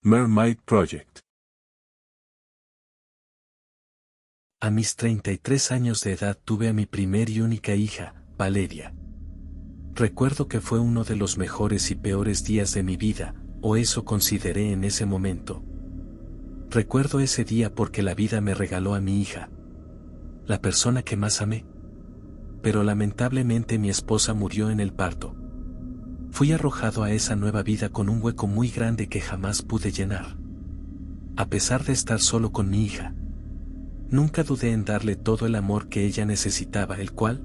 Mermaid Project. A mis 33 años de edad tuve a mi primer y única hija, Valeria. Recuerdo que fue uno de los mejores y peores días de mi vida, o eso consideré en ese momento. Recuerdo ese día porque la vida me regaló a mi hija, la persona que más amé. Pero lamentablemente mi esposa murió en el parto. Fui arrojado a esa nueva vida con un hueco muy grande que jamás pude llenar. A pesar de estar solo con mi hija, nunca dudé en darle todo el amor que ella necesitaba, el cual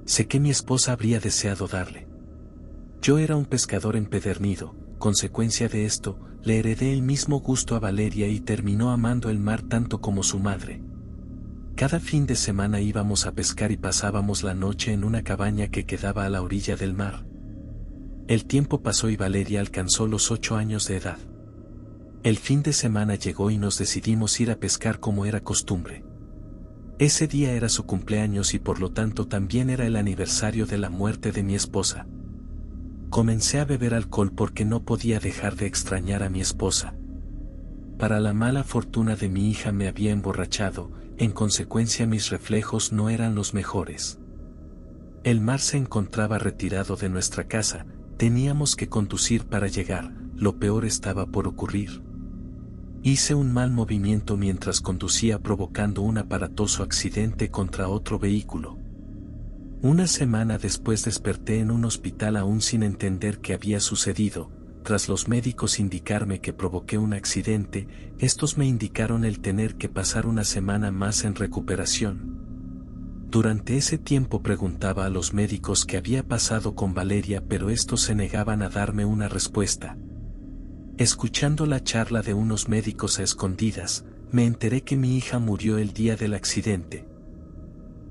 sé que mi esposa habría deseado darle. Yo era un pescador empedernido, consecuencia de esto, le heredé el mismo gusto a Valeria y terminó amando el mar tanto como su madre. Cada fin de semana íbamos a pescar y pasábamos la noche en una cabaña que quedaba a la orilla del mar. El tiempo pasó y Valeria alcanzó los 8 años de edad. El fin de semana llegó y nos decidimos ir a pescar como era costumbre. Ese día era su cumpleaños y por lo tanto también era el aniversario de la muerte de mi esposa. Comencé a beber alcohol porque no podía dejar de extrañar a mi esposa. Para la mala fortuna de mi hija me había emborrachado, en consecuencia mis reflejos no eran los mejores. El mar se encontraba retirado de nuestra casa, teníamos que conducir para llegar, lo peor estaba por ocurrir. Hice un mal movimiento mientras conducía provocando un aparatoso accidente contra otro vehículo. Una semana después desperté en un hospital aún sin entender qué había sucedido. Tras los médicos indicarme que provoqué un accidente, estos me indicaron el tener que pasar una semana más en recuperación. Durante ese tiempo preguntaba a los médicos qué había pasado con Valeria, pero estos se negaban a darme una respuesta. Escuchando la charla de unos médicos a escondidas, me enteré que mi hija murió el día del accidente.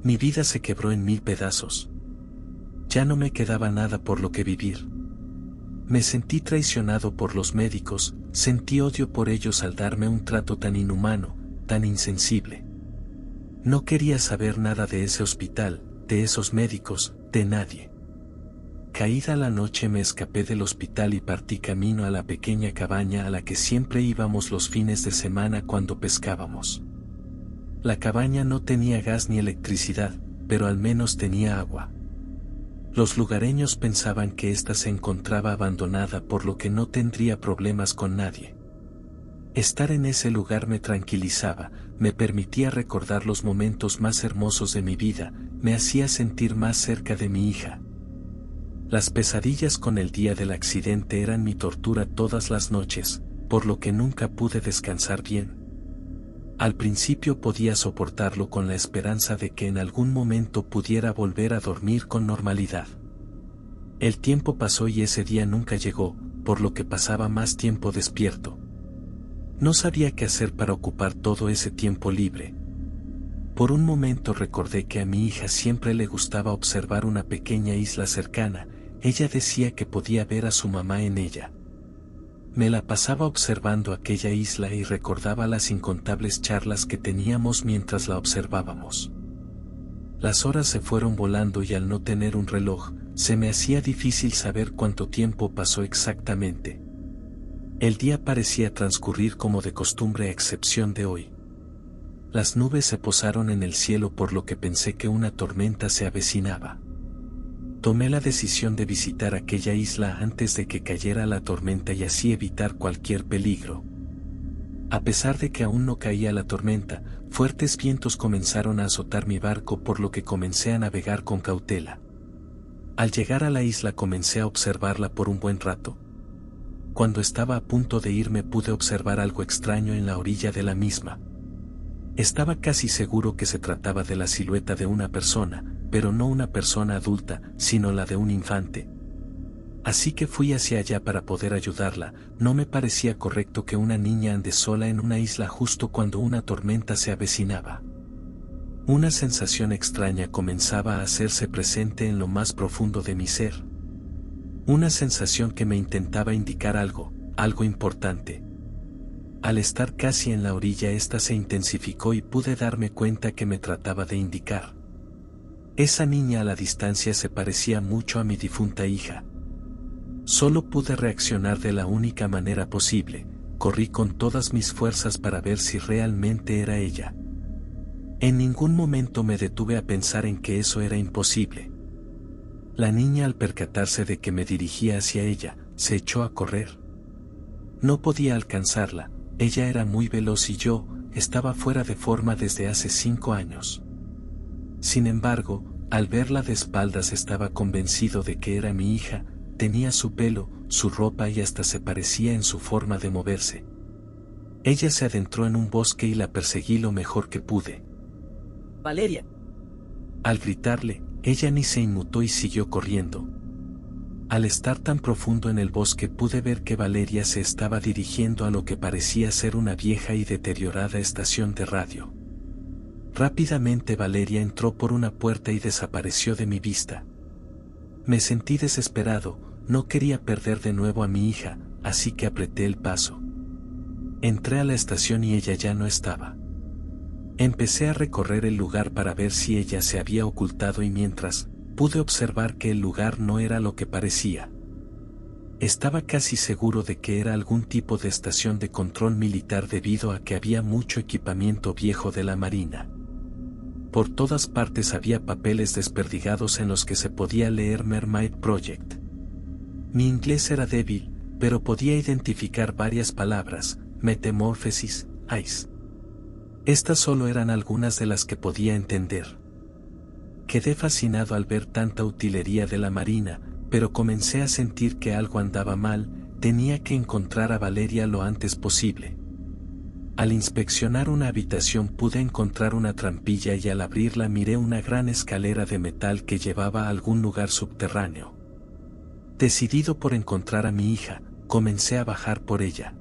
Mi vida se quebró en 1000 pedazos. Ya no me quedaba nada por lo que vivir. Me sentí traicionado por los médicos, sentí odio por ellos al darme un trato tan inhumano, tan insensible. No quería saber nada de ese hospital, de esos médicos, de nadie. Caída la noche me escapé del hospital y partí camino a la pequeña cabaña a la que siempre íbamos los fines de semana cuando pescábamos. La cabaña no tenía gas ni electricidad, pero al menos tenía agua. Los lugareños pensaban que ésta se encontraba abandonada por lo que no tendría problemas con nadie. Estar en ese lugar me tranquilizaba, me permitía recordar los momentos más hermosos de mi vida, me hacía sentir más cerca de mi hija. Las pesadillas con el día del accidente eran mi tortura todas las noches, por lo que nunca pude descansar bien. Al principio podía soportarlo con la esperanza de que en algún momento pudiera volver a dormir con normalidad. El tiempo pasó y ese día nunca llegó, por lo que pasaba más tiempo despierto. No sabía qué hacer para ocupar todo ese tiempo libre. Por un momento recordé que a mi hija siempre le gustaba observar una pequeña isla cercana, ella decía que podía ver a su mamá en ella. Me la pasaba observando aquella isla y recordaba las incontables charlas que teníamos mientras la observábamos. Las horas se fueron volando y al no tener un reloj, se me hacía difícil saber cuánto tiempo pasó exactamente. El día parecía transcurrir como de costumbre a excepción de hoy. Las nubes se posaron en el cielo por lo que pensé que una tormenta se avecinaba. Tomé la decisión de visitar aquella isla antes de que cayera la tormenta y así evitar cualquier peligro. A pesar de que aún no caía la tormenta, fuertes vientos comenzaron a azotar mi barco por lo que comencé a navegar con cautela. Al llegar a la isla comencé a observarla por un buen rato. Cuando estaba a punto de irme pude observar algo extraño en la orilla de la misma. Estaba casi seguro que se trataba de la silueta de una persona, pero no una persona adulta, sino la de un infante. Así que fui hacia allá para poder ayudarla. No me parecía correcto que una niña ande sola en una isla justo cuando una tormenta se avecinaba. Una sensación extraña comenzaba a hacerse presente en lo más profundo de mi ser. Una sensación que me intentaba indicar algo importante. Al estar casi en la orilla esta se intensificó y pude darme cuenta que me trataba de indicar. Esa niña a la distancia se parecía mucho a mi difunta hija. Solo pude reaccionar de la única manera posible, corrí con todas mis fuerzas para ver si realmente era ella. En ningún momento me detuve a pensar en que eso era imposible. La niña, al percatarse de que me dirigía hacia ella, se echó a correr. No podía alcanzarla, ella era muy veloz y yo estaba fuera de forma desde hace 5 años. Sin embargo, al verla de espaldas estaba convencido de que era mi hija, tenía su pelo, su ropa y hasta se parecía en su forma de moverse. Ella se adentró en un bosque y la perseguí lo mejor que pude. Valeria. Al gritarle, ella ni se inmutó y siguió corriendo. Al estar tan profundo en el bosque pude ver que Valeria se estaba dirigiendo a lo que parecía ser una vieja y deteriorada estación de radio. Rápidamente Valeria entró por una puerta y desapareció de mi vista. Me sentí desesperado, no quería perder de nuevo a mi hija, así que apreté el paso. Entré a la estación y ella ya no estaba. Empecé a recorrer el lugar para ver si ella se había ocultado y mientras, pude observar que el lugar no era lo que parecía. Estaba casi seguro de que era algún tipo de estación de control militar debido a que había mucho equipamiento viejo de la Marina. Por todas partes había papeles desperdigados en los que se podía leer Mermaid Project. Mi inglés era débil, pero podía identificar varias palabras, metamorphosis, ice. Estas solo eran algunas de las que podía entender. Quedé fascinado al ver tanta utilería de la Marina, pero comencé a sentir que algo andaba mal, tenía que encontrar a Valeria lo antes posible. Al inspeccionar una habitación pude encontrar una trampilla y al abrirla miré una gran escalera de metal que llevaba a algún lugar subterráneo. Decidido por encontrar a mi hija, comencé a bajar por ella.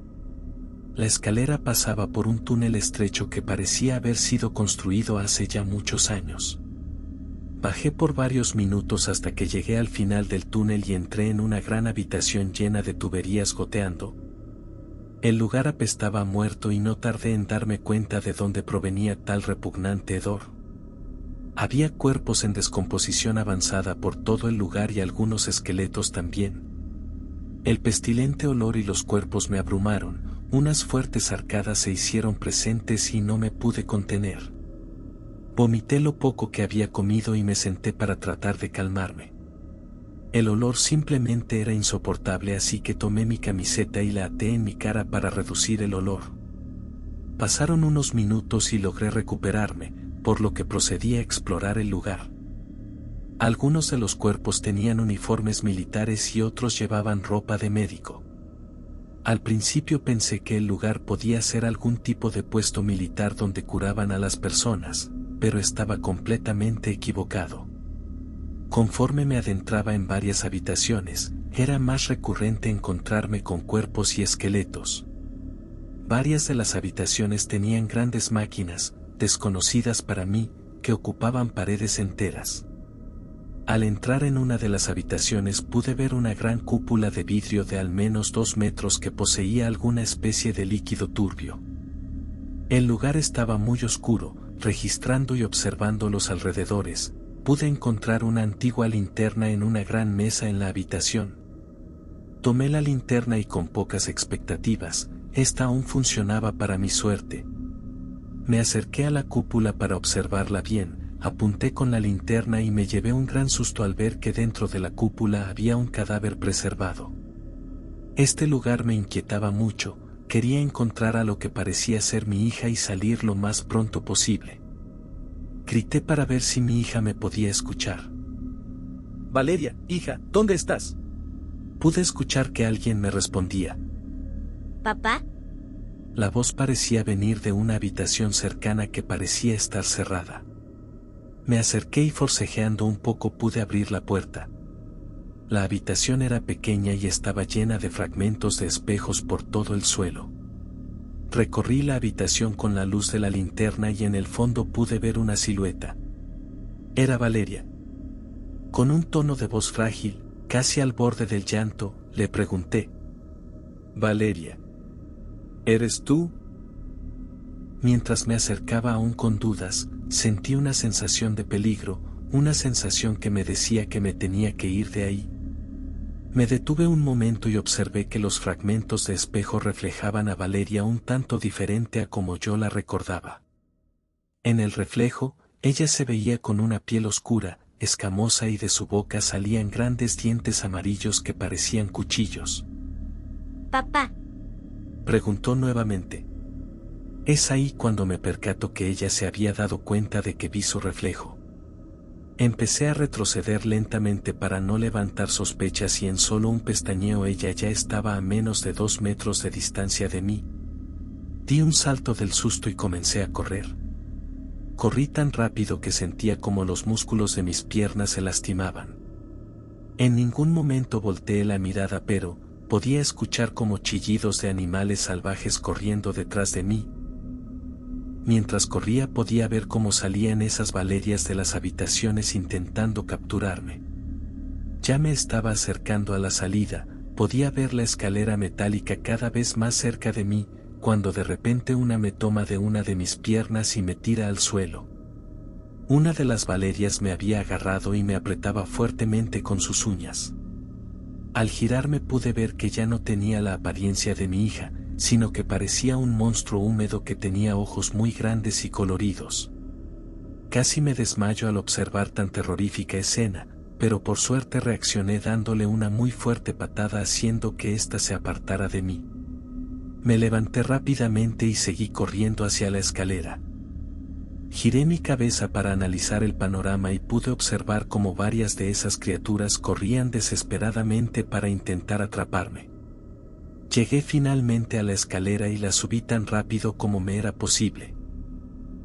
La escalera pasaba por un túnel estrecho que parecía haber sido construido hace ya muchos años. Bajé por varios minutos hasta que llegué al final del túnel y entré en una gran habitación llena de tuberías goteando. El lugar apestaba a muerto y no tardé en darme cuenta de dónde provenía tal repugnante hedor. Había cuerpos en descomposición avanzada por todo el lugar y algunos esqueletos también. El pestilente olor y los cuerpos me abrumaron, unas fuertes arcadas se hicieron presentes y no me pude contener. Vomité lo poco que había comido y me senté para tratar de calmarme. El olor simplemente era insoportable, así que tomé mi camiseta y la até en mi cara para reducir el olor. Pasaron unos minutos y logré recuperarme, por lo que procedí a explorar el lugar. Algunos de los cuerpos tenían uniformes militares y otros llevaban ropa de médico. Al principio pensé que el lugar podía ser algún tipo de puesto militar donde curaban a las personas, pero estaba completamente equivocado. Conforme me adentraba en varias habitaciones, era más recurrente encontrarme con cuerpos y esqueletos. Varias de las habitaciones tenían grandes máquinas, desconocidas para mí, que ocupaban paredes enteras. Al entrar en una de las habitaciones pude ver una gran cúpula de vidrio de al menos 2 metros que poseía alguna especie de líquido turbio. El lugar estaba muy oscuro. Registrando y observando los alrededores, pude encontrar una antigua linterna en una gran mesa en la habitación. Tomé la linterna y con pocas expectativas, esta aún funcionaba para mi suerte. Me acerqué a la cúpula para observarla bien, apunté con la linterna y me llevé un gran susto al ver que dentro de la cúpula había un cadáver preservado. Este lugar me inquietaba mucho. Quería encontrar a lo que parecía ser mi hija y salir lo más pronto posible. Grité para ver si mi hija me podía escuchar. Valeria, hija, ¿dónde estás? Pude escuchar que alguien me respondía. ¿Papá? La voz parecía venir de una habitación cercana que parecía estar cerrada. Me acerqué y forcejeando un poco pude abrir la puerta. La habitación era pequeña y estaba llena de fragmentos de espejos por todo el suelo. Recorrí la habitación con la luz de la linterna y en el fondo pude ver una silueta. Era Valeria. Con un tono de voz frágil, casi al borde del llanto, le pregunté. Valeria, ¿eres tú? Mientras me acercaba aún con dudas, sentí una sensación de peligro, una sensación que me decía que me tenía que ir de ahí. Me detuve un momento y observé que los fragmentos de espejo reflejaban a Valeria un tanto diferente a como yo la recordaba. En el reflejo, ella se veía con una piel oscura, escamosa y de su boca salían grandes dientes amarillos que parecían cuchillos. Papá, Preguntó nuevamente. Es ahí cuando me percato que ella se había dado cuenta de que vi su reflejo. Empecé a retroceder lentamente para no levantar sospechas y en solo un pestañeo ella ya estaba a menos de 2 metros de distancia de mí. Di un salto del susto y comencé a correr. Corrí tan rápido que sentía como los músculos de mis piernas se lastimaban. En ningún momento volteé la mirada, pero podía escuchar como chillidos de animales salvajes corriendo detrás de mí. Mientras corría podía ver cómo salían esas valerias de las habitaciones intentando capturarme. Ya me estaba acercando a la salida, podía ver la escalera metálica cada vez más cerca de mí, cuando de repente una me toma de una de mis piernas y me tira al suelo. Una de las valerias me había agarrado y me apretaba fuertemente con sus uñas. Al girarme pude ver que ya no tenía la apariencia de mi hija, sino que parecía un monstruo húmedo que tenía ojos muy grandes y coloridos. Casi me desmayo al observar tan terrorífica escena, pero por suerte reaccioné dándole una muy fuerte patada haciendo que ésta se apartara de mí. Me levanté rápidamente y seguí corriendo hacia la escalera. Giré mi cabeza para analizar el panorama y pude observar cómo varias de esas criaturas corrían desesperadamente para intentar atraparme. Llegué finalmente a la escalera y la subí tan rápido como me era posible.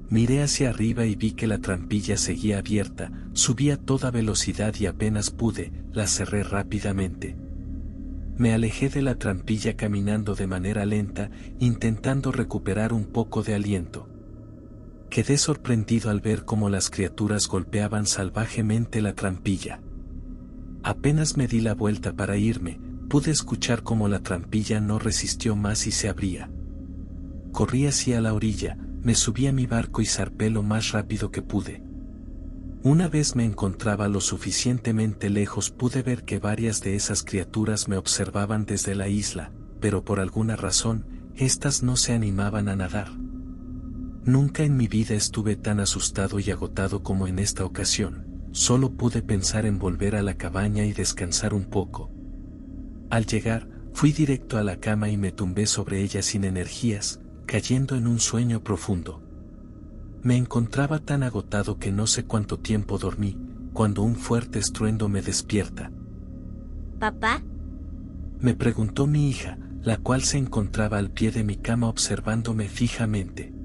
Miré hacia arriba y vi que la trampilla seguía abierta, subí a toda velocidad y apenas pude, la cerré rápidamente. Me alejé de la trampilla caminando de manera lenta, intentando recuperar un poco de aliento. Quedé sorprendido al ver cómo las criaturas golpeaban salvajemente la trampilla. Apenas me di la vuelta para irme, pude escuchar cómo la trampilla no resistió más y se abría. Corrí hacia la orilla, me subí a mi barco y zarpé lo más rápido que pude. Una vez me encontraba lo suficientemente lejos pude ver que varias de esas criaturas me observaban desde la isla, pero por alguna razón, estas no se animaban a nadar. Nunca en mi vida estuve tan asustado y agotado como en esta ocasión, solo pude pensar en volver a la cabaña y descansar un poco. Al llegar, fui directo a la cama y me tumbé sobre ella sin energías, cayendo en un sueño profundo. Me encontraba tan agotado que no sé cuánto tiempo dormí, cuando un fuerte estruendo me despierta. papá, Me preguntó mi hija, la cual se encontraba al pie de mi cama observándome fijamente.